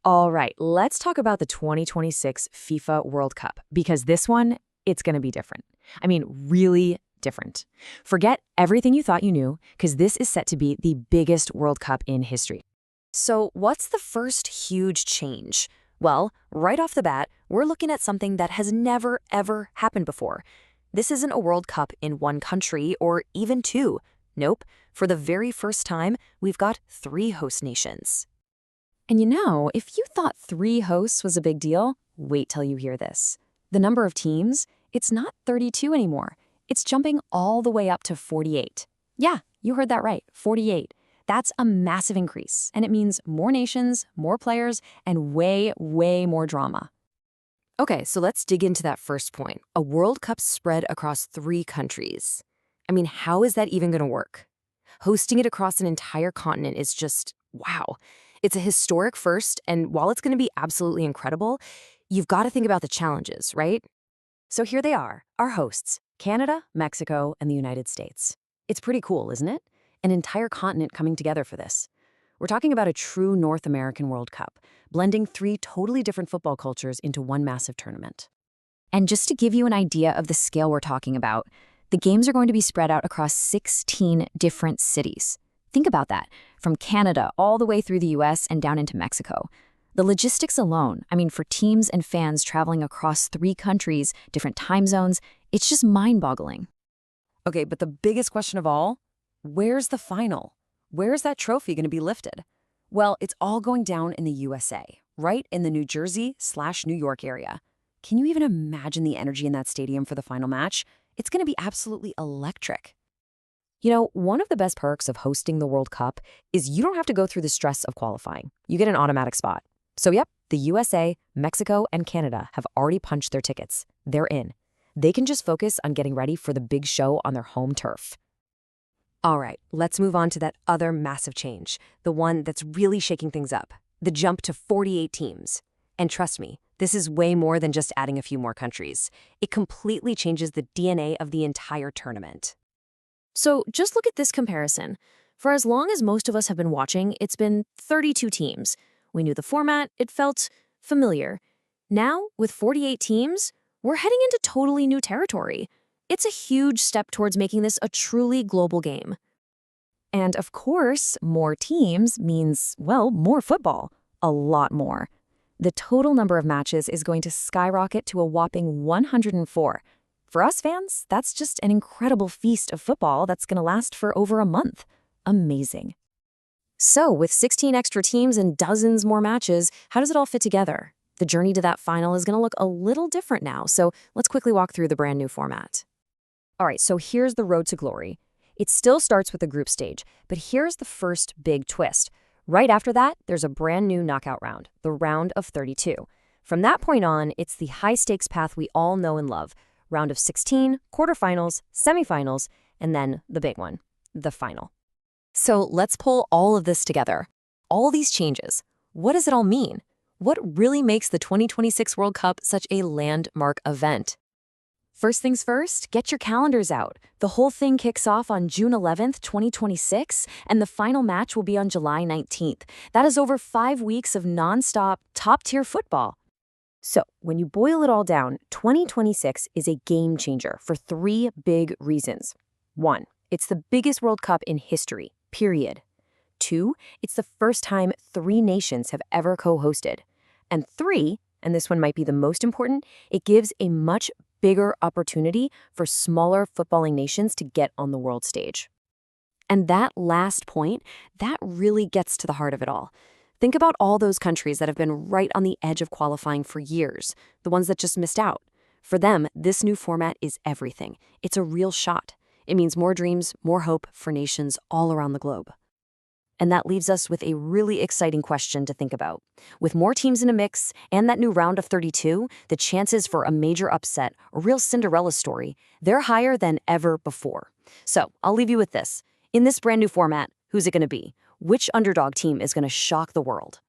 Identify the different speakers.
Speaker 1: All right, let's talk about the 2026 FIFA World Cup because this one, it's going to be different. I mean, really different. Forget everything you thought you knew because this is set to be the biggest World Cup in history. So, what's the first huge change? Well, right off the bat, we're looking at something that has never, ever happened before. This isn't a World Cup in one country or even two. Nope. For the very first time, we've got three host nations. And if you thought three hosts was a big deal, wait till you hear this. The number of teams, it's not 32 anymore. It's jumping all the way up to 48. Yeah, you heard that right, 48. That's a massive increase, and it means more nations, more players, and way, way more drama. Okay, so let's dig into that first point. A World Cup spread across three countries. I mean, how is that even going to work? Hosting it across an entire continent is just, wow. It's a historic first, and while it's going to be absolutely incredible, you've got to think about the challenges, right? So here they are, our hosts, Canada, Mexico, and the United States. It's pretty cool, isn't it? An entire continent coming together for this. We're talking about a true North American World Cup, blending three totally different football cultures into one massive tournament. And just to give you an idea of the scale we're talking about, the games are going to be spread out across 16 different cities. Think about that, from Canada all the way through the US and down into Mexico. The logistics alone, for teams and fans traveling across three countries, different time zones, it's just mind-boggling. Okay, but the biggest question of all, where's the final? Where's that trophy going to be lifted? Well, it's all going down in the USA, right in the New Jersey/New York area. Can you even imagine the energy in that stadium for the final match? It's going to be absolutely electric. One of the best perks of hosting the World Cup is you don't have to go through the stress of qualifying. You get an automatic spot. So yep, the USA, Mexico, and Canada have already punched their tickets. They're in. They can just focus on getting ready for the big show on their home turf. All right, let's move on to that other massive change, the one that's really shaking things up, the jump to 48 teams. And trust me, this is way more than just adding a few more countries. It completely changes the DNA of the entire tournament. So just look at this comparison. For as long as most of us have been watching, it's been 32 teams. We knew the format, it felt familiar. Now, with 48 teams, we're heading into totally new territory. It's a huge step towards making this a truly global game. And of course, more teams means, well, more football. A lot more. The total number of matches is going to skyrocket to a whopping 104. For us fans, that's just an incredible feast of football that's going to last for over a month. Amazing. So, with 16 extra teams and dozens more matches, how does it all fit together? The journey to that final is going to look a little different now, so let's quickly walk through the brand new format. All right, so here's the road to glory. It still starts with the group stage, but here's the first big twist. Right after that, there's a brand new knockout round, the round of 32. From that point on, it's the high-stakes path we all know and love. Round of 16, quarterfinals, semifinals, and then the big one, the final. So let's pull all of this together. All these changes, what does it all mean? What really makes the 2026 World Cup such a landmark event? First things first, get your calendars out. The whole thing kicks off on June 11th, 2026, and the final match will be on July 19th. That is over 5 weeks of nonstop, top-tier football. So, when you boil it all down, 2026 is a game changer for three big reasons. 1, it's the biggest World Cup in history, period. 2, it's the first time three nations have ever co-hosted. And 3, and this one might be the most important, it gives a much bigger opportunity for smaller footballing nations to get on the world stage. And that last point, that really gets to the heart of it all. Think about all those countries that have been right on the edge of qualifying for years, the ones that just missed out. For them, this new format is everything. It's a real shot. It means more dreams, more hope for nations all around the globe. And that leaves us with a really exciting question to think about. With more teams in a mix and that new round of 32, the chances for a major upset, a real Cinderella story, they're higher than ever before. So I'll leave you with this. In this brand new format, who's it going to be? Which underdog team is going to shock the world?